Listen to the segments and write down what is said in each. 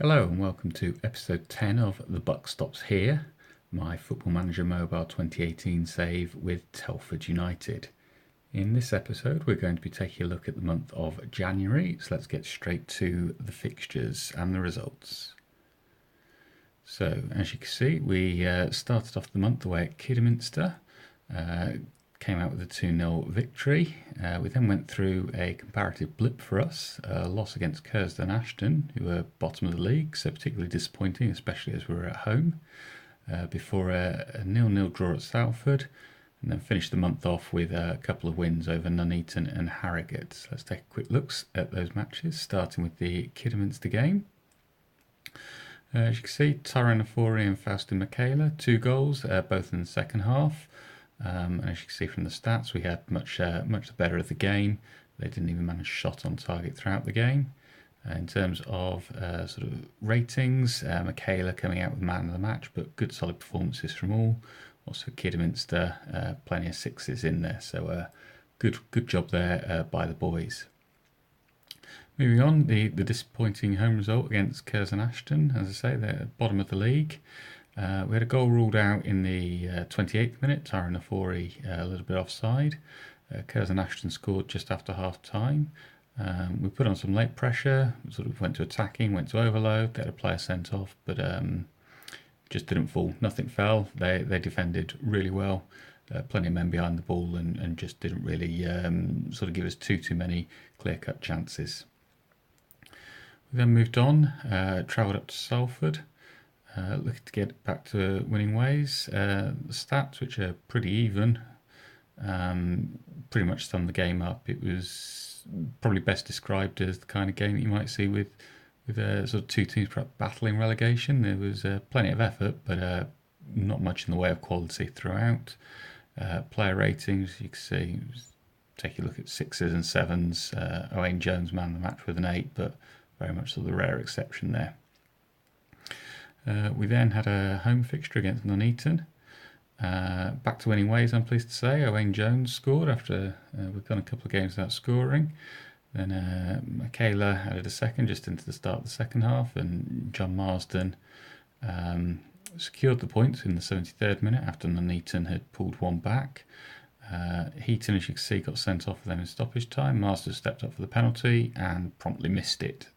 Hello and welcome to episode 10 of The Buck Stops Here, my Football Manager Mobile 2018 save with Telford United. In this episode we're going to be taking a look at the month of January, so let's get straight to the fixtures and the results. So as you can see, we started off the month away at Kidderminster, came out with a 2-0 victory. We then went through a comparative blip for us, a loss against Ashton, who were bottom of the league, so particularly disappointing, especially as we were at home, before a 0-0 draw at Salford, and then finished the month off with a couple of wins over Nuneaton and Harrogate. So let's take a quick look at those matches, starting with the Kidderminster game. As you can see, Tyrone Afori and Faustin Michaela, 2 goals, both in the second half. And as you can see from the stats, we had much the better of the game. They didn't even manage a shot on target throughout the game. In terms of sort of ratings, Michaela coming out with man of the match, but good solid performances from all. Also Kidderminster, plenty of 6s in there, so good job there by the boys. Moving on, the disappointing home result against Ashton. As I say, they're bottom of the league. We had a goal ruled out in the 28th minute, Tyrone Afori a little bit offside. Ashton scored just after half time. We put on some late pressure, sort of went to attacking, went to overload, they had a player sent off, but just didn't fall, nothing fell. They defended really well, plenty of men behind the ball, and just didn't really sort of give us too many clear-cut chances. We then moved on, travelled up to Salford. Looking to get back to winning ways. The stats, which are pretty even, pretty much summed the game up. It was probably best described as the kind of game that you might see with sort of 2 teams perhaps battling relegation. There was plenty of effort, but not much in the way of quality throughout. Player ratings, you can see, take a look at 6s and 7s. Owain Jones man of the match with an 8, but very much sort of the rare exception there. We then had a home fixture against Nuneaton. Back to winning ways, I'm pleased to say. Owain Jones scored after we've done a couple of games without scoring. Then Michaela added a second just into the start of the second half, and John Marsden secured the points in the 73rd minute after Nuneaton had pulled one back. Heaton, as you can see, got sent off for them in stoppage time. Marsden stepped up for the penalty and promptly missed it.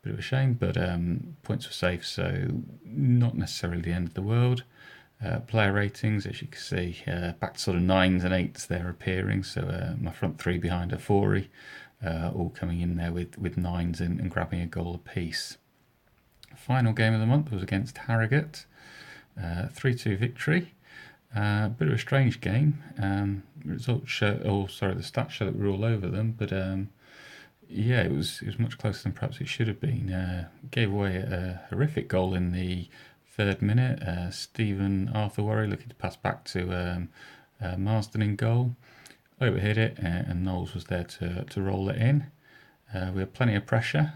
Bit of a shame, but points were safe, so not necessarily the end of the world. Player ratings, as you can see, back to sort of 9s and 8s they're appearing, so my front 3 behind Afori, all coming in there with 9s and grabbing a goal apiece. Final game of the month was against Harrogate, 3-2 victory. Bit of a strange game. The stats show that we're all over them, but yeah, it was much closer than perhaps it should have been. Gave away a horrific goal in the 3rd minute. Stephen Arthurworry looking to pass back to Marsden in goal. Overhit it, and Knowles was there to roll it in. We had plenty of pressure,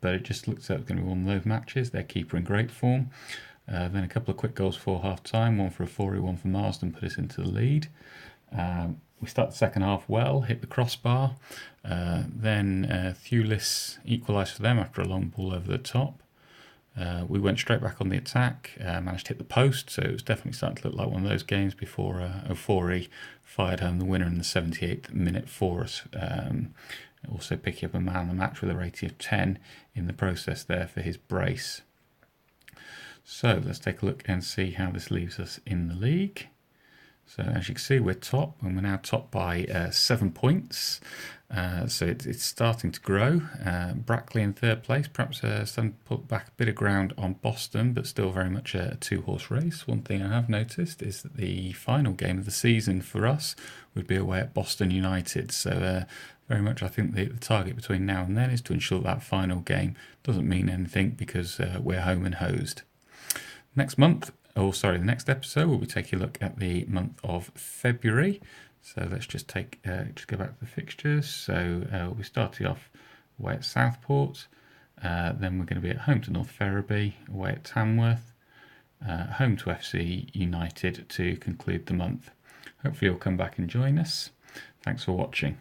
but it just looked like it was going to be one of those matches. Their keeper in great form. Then a couple of quick goals for half-time, one for Afori, one for Marsden, put us into the lead. We start the second half well, hit the crossbar. Then Thewlis equalised for them after a long ball over the top. We went straight back on the attack, managed to hit the post, so it was definitely starting to look like one of those games before Afori fired home the winner in the 78th minute for us. Also picking up a man of the match with a rating of 10 in the process there for his brace. So let's take a look and see how this leaves us in the league. So as you can see, we're top, and we're now top by 7 points. So it's starting to grow. Brackley in 3rd place, perhaps starting to put back a bit of ground on Boston, but still very much a 2-horse race. One thing I have noticed is that the final game of the season for us would be away at Boston United. So very much I think the target between now and then is to ensure that final game doesn't mean anything, because we're home and hosed. The next episode, we'll be taking a look at the month of February. So let's just go back to the fixtures. So we'll be starting off away at Southport. Then we're going to be at home to North Ferriby, away at Tamworth, home to AFC United to conclude the month. Hopefully you'll come back and join us. Thanks for watching.